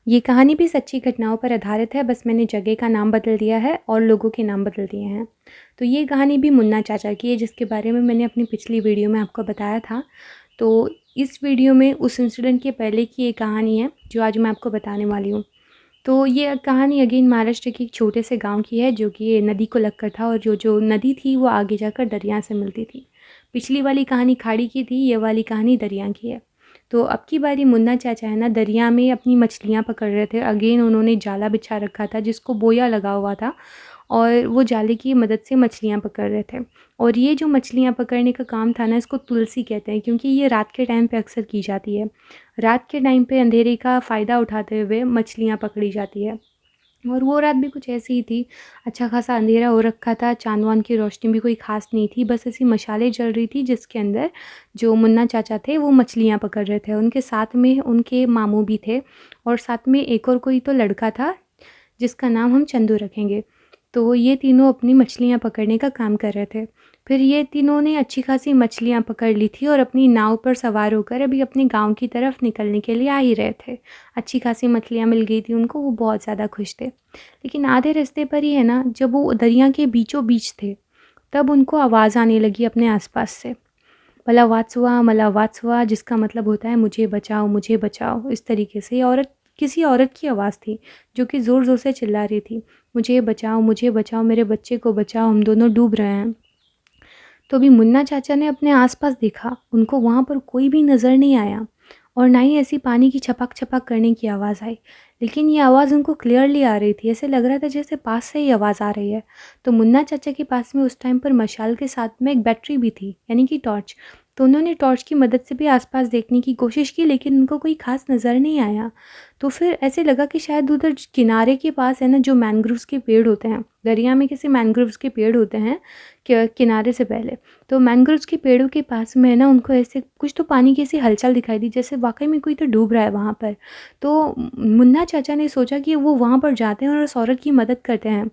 ये कहानी भी सच्ची घटनाओं पर आधारित है, बस मैंने जगह का नाम बदल दिया है और लोगों के नाम बदल दिए हैं। तो ये कहानी भी मुन्ना चाचा की है, जिसके बारे में मैंने अपनी पिछली वीडियो में आपको बताया था। तो इस वीडियो में उस इंसिडेंट के पहले की एक कहानी है, जो आज मैं आपको बताने वाली हूँ। तो ये कहानी अगेन महाराष्ट्र के एक छोटे से गाँव की है, जो कि नदी को लगकर था और जो नदी थी, वो आगे जाकर दरिया से मिलती थी। पिछली वाली कहानी खाड़ी की थी, ये वाली कहानी दरिया की है। तो अब की बारी मुन्ना चाचा है ना, दरिया में अपनी मछलियाँ पकड़ रहे थे। अगेन उन्होंने जाला बिछा रखा था, जिसको बोया लगा हुआ था, और वो जाले की मदद से मछलियाँ पकड़ रहे थे। और ये जो मछलियाँ पकड़ने का काम था ना, इसको तुलसी कहते हैं, क्योंकि ये रात के टाइम पे अक्सर की जाती है। रात के टाइम पे अंधेरे का फ़ायदा उठाते हुए मछलियाँ पकड़ी जाती है। और वो रात भी कुछ ऐसी ही थी। अच्छा खासा अंधेरा हो रखा था, चाँद-वाँद की रोशनी भी कोई ख़ास नहीं थी, बस ऐसी मशालें जल रही थी, जिसके अंदर जो मुन्ना चाचा थे वो मछलियाँ पकड़ रहे थे। उनके साथ में उनके मामू भी थे, और साथ में एक और कोई तो लड़का था, जिसका नाम हम चंदू रखेंगे। तो ये तीनों अपनी मछलियाँ पकड़ने का काम कर रहे थे। फिर ये तीनों ने अच्छी खासी मछलियाँ पकड़ ली थी और अपनी नाव पर सवार होकर अभी अपने गाँव की तरफ निकलने के लिए आ ही रहे थे। अच्छी खासी मछलियाँ मिल गई थी उनको, वो बहुत ज़्यादा खुश थे। लेकिन आधे रास्ते पर ही है ना, जब वो दरिया के बीचों बीच थे, तब उनको आवाज़ आने लगी अपने आस-पास से। मला वाचवा, जिसका मतलब होता है मुझे बचाओ, इस तरीके से। ये औरत किसी औरत की आवाज़ थी, जो कि ज़ोर-ज़ोर से चिल्ला रही थी, मुझे बचाओ, मेरे बच्चे को बचाओ, हम दोनों डूब रहे हैं। तो अभी मुन्ना चाचा ने अपने आस-पास देखा, उनको वहाँ पर कोई भी नज़र नहीं आया, और ना ही ऐसी पानी की छपक-छपक करने की आवाज़ आई। लेकिन ये आवाज़ उनको क्लियरली आ रही थी, ऐसे लग रहा था जैसे पास से ही आवाज़ आ रही है। तो मुन्ना चाचा के पास में उस टाइम पर मशाल के साथ में एक बैटरी भी थी, यानी कि टॉर्च। तो उन्होंने टॉर्च की मदद से भी आस-पास देखने की कोशिश की, लेकिन उनको कोई ख़ास नज़र नहीं आया। तो फिर ऐसे लगा कि शायद उधर किनारे के पास है ना, जो मैंग्रोव्स के पेड़ होते हैं, दरिया में कैसे मैंग्रोव्स के पेड़ होते हैं किनारे से पहले। तो मैंग्रोव्स के पेड़ों के पास में है ना, उनको ऐसे कुछ तो पानी की ऐसी हलचल दिखाई दी, जैसे वाक़ई में कोई तो डूब रहा है वहाँ पर। तो मुन्ना चाचा ने सोचा कि वो वहाँ पर जाते हैं और उस औरत की मदद करते हैं।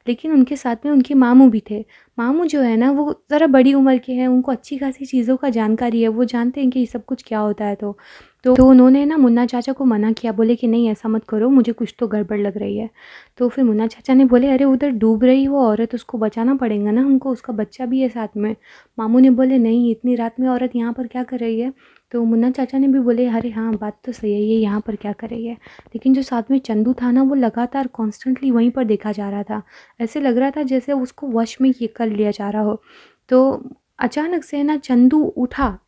लेकिन उनके साथ में उनके मामू भी थे। मामू जो है ना, वो ज़रा बड़ी उम्र के हैं, उनको अच्छी खासी चीज़ों का जानकारी है, वो जानते हैं कि ये सब कुछ क्या होता है। तो उन्होंने ना मुन्ना चाचा को मना किया, बोले कि नहीं ऐसा मत करो, मुझे कुछ तो गड़बड़ लग रही है। तो फिर मुन्ना चाचा ने बोले, अरे उधर डूब रही वो औरत, उसको बचाना पड़ेगा ना हमको, उसका बच्चा भी है साथ में। मामू ने बोले, नहीं इतनी रात में औरत यहाँ पर क्या कर रही है? तो मुन्ना चाचा ने भी बोले, अरे हाँ बात तो सही है, ये यहाँ पर क्या कर रही है? लेकिन जो साथ में चंदू था ना, वो लगातार कॉन्स्टेंटली वहीं पर देखा जा रहा था। ऐसे लग रहा था जैसे उसको वश में ये कर लिया जा रहा हो। तो अचानक से ना चंदू उठा,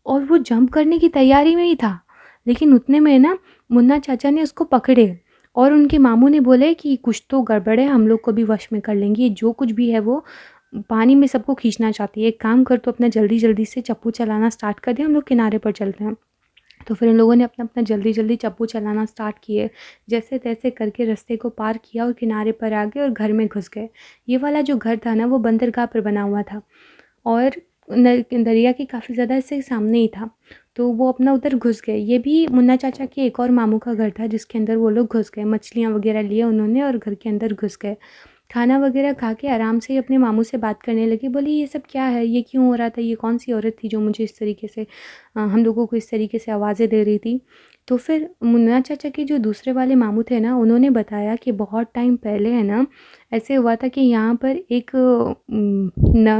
और वो जंप करने की तैयारी में ही था। लेकिन उतने में ना मुन्ना चाचा ने उसको पकड़े, और उनके मामू ने बोले कि कुछ तो गड़बड़ है, हम लोग को भी वश में कर लेंगे, ये जो कुछ भी है वो पानी में सबको खींचना चाहती है। एक काम कर, तो अपना जल्दी-जल्दी से चप्पू चलाना स्टार्ट कर दे, हम लोग किनारे पर चलते हैं। तो फिर उन लोगों ने अपना-अपना जल्दी-जल्दी चप्पू चलाना स्टार्ट किए। जैसे-तैसे करके रास्ते को पार किया और किनारे पर आ गए और घर में घुस गए। ये वाला जो घर था ना, वो बंदरगाह पर बना हुआ था, और दरिया के काफ़ी ज़्यादा इससे सामने ही था। तो वो अपना उधर घुस गए। ये भी मुन्ना चाचा के एक और मामू का घर था, जिसके अंदर वो लोग घुस गए। मछलियाँ वग़ैरह लिए उन्होंने और घर के अंदर घुस गए। खाना वग़ैरह खा के आराम से अपने मामू से बात करने लगे। बोले, ये सब क्या है? ये क्यों हो रहा था? ये कौन-सी औरत थी जो मुझे इस तरीके से हम लोगों को इस तरीके से आवाज़ें दे रही थी? तो फिर मुन्ना चाचा के जो दूसरे वाले मामू थे ना, उन्होंने बताया कि बहुत टाइम पहले है ना, ऐसे हुआ था कि यहाँ पर एक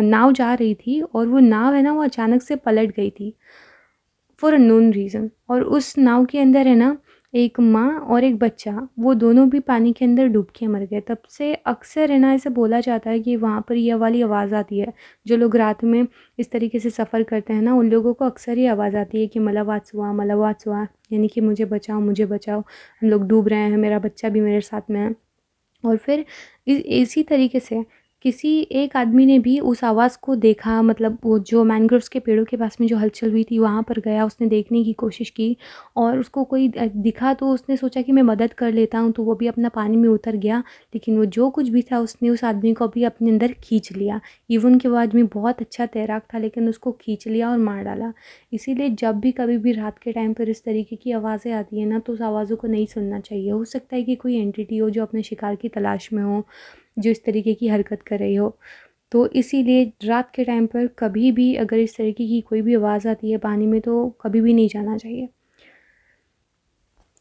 नाव जा रही थी, और वो नाव है ना, वो अचानक से पलट गई थी, फॉर अननोन रीज़न। और उस नाव के अंदर है ना, एक माँ और एक बच्चा, वो दोनों भी पानी के अंदर डूब के मर गए। तब से अक्सर है ना, ऐसे बोला जाता है कि वहाँ पर ये वाली आवाज़ आती है। जो लोग रात में इस तरीके से सफ़र करते हैं ना, उन लोगों को अक्सर ये आवाज़ आती है कि मला वाचवा, यानी कि मुझे बचाओ, हम लोग डूब रहे हैं, मेरा बच्चा भी मेरे साथ में है। और फिर इसी तरीके से किसी एक आदमी ने भी उस आवाज़ को देखा, मतलब वो जो मैंग्रोव्स के पेड़ों के पास में जो हलचल हुई थी, वहाँ पर गया, उसने देखने की कोशिश की, और उसको कोई दिखा, तो उसने सोचा कि मैं मदद कर लेता हूँ, तो वो भी अपना पानी में उतर गया। लेकिन वो जो कुछ भी था, उसने उस आदमी को भी अपने अंदर खींच लिया। इवन कि वो आदमी बहुत अच्छा तैराक था, लेकिन उसको खींच लिया और मार डाला। इसीलिए जब भी कभी भी रात के टाइम पर इस तरीके की आवाज़ें आती हैं ना, तो उस आवाज़ों को नहीं सुनना चाहिए। हो सकता है कि कोई एंटिटी हो जो अपने शिकार की तलाश में हो, जो इस तरीके की हरकत कर रही हो। तो इसीलिए रात के टाइम पर कभी भी अगर इस तरीके की कोई भी आवाज़ आती है पानी में, तो कभी भी नहीं जाना चाहिए।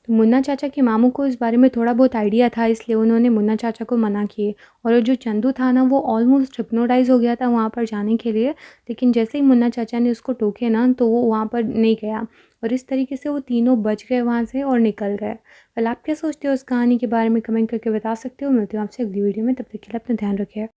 तो मुन्ना चाचा के मामू को इस बारे में थोड़ा बहुत आइडिया था, इसलिए उन्होंने मुन्ना चाचा को मना किए। और जो चंदू था ना, वो ऑलमोस्ट हिप्नोटाइज़ हो गया था वहाँ पर जाने के लिए, लेकिन जैसे ही मुन्ना चाचा ने उसको टोके ना, तो वो वहाँ पर नहीं गया और इस तरीके से वो तीनों बच गए वहाँ से और निकल गए। वेल, आप क्या सोचते हो इस कहानी के बारे में? कमेंट करके बता सकते हो। मिलती हूँ आपसे अगली वीडियो में, तब तक के लिए अपना ध्यान रखिए।